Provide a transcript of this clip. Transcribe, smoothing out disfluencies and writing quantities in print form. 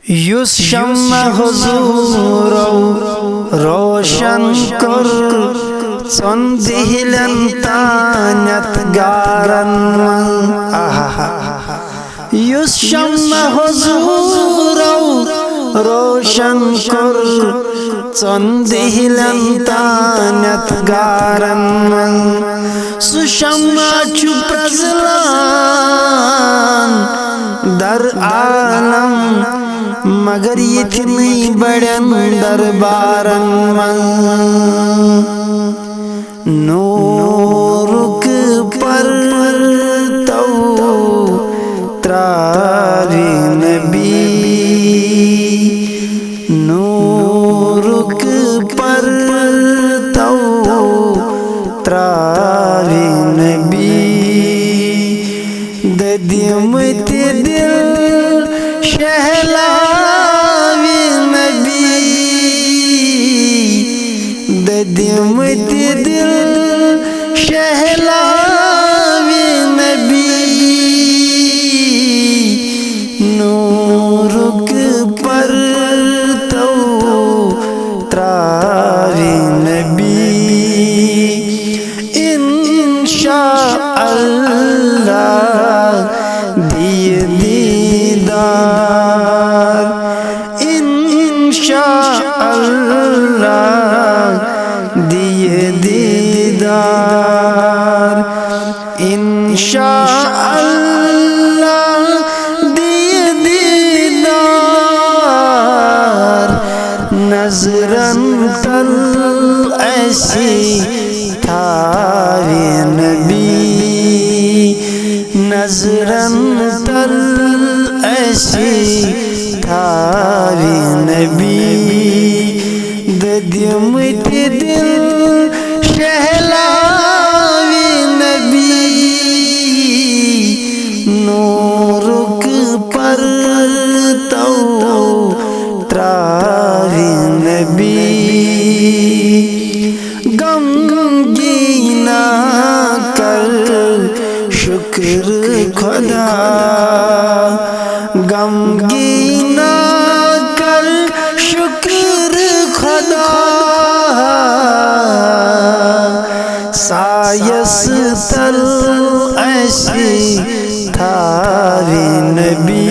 یُس شمع حضورو روشن کر ژۄن دِہِلٮ۪ن تانٮ۪تھ گارن منٛز یُس شمع حضورو روشن کر ژۄن دِہِلٮ۪ن تانٮ۪تھ گارن منٛز سُہ شمع چھُ پرٛزلان در عالم مگر یِتھنٕے بڑٮ۪ن دربارن منٛز نوٗرُک پرتو ترٛاوِ نبی نوٗرُک پرتو ترٛاوِ نبی دٔدۍمٕتۍ دِل شہلاوِ نبی دٔدۍمٕتۍ دِل شہلاوِ نبی نوٗرُک پرتو ترٛاوِ نبی اِنشاء اللہ دِیہِ دیٖدار اِنشاء اللہ دِیہِ دیٖدار اِنشاء اللہ دِیہِ دیٖدار نظرن تل اَسہِ تھاوِ نبی نظرن تل اَسہِ تھاوِ نبی دٔدۍمٕتۍ دِل شہلاوِ نبی نوٗرُک پرتو ترٛاوِ نبی غمگیٖنا کر شکر خدا غمگیٖنا کر شکر خدا سایس تل اَسہِ تھاوِ نبی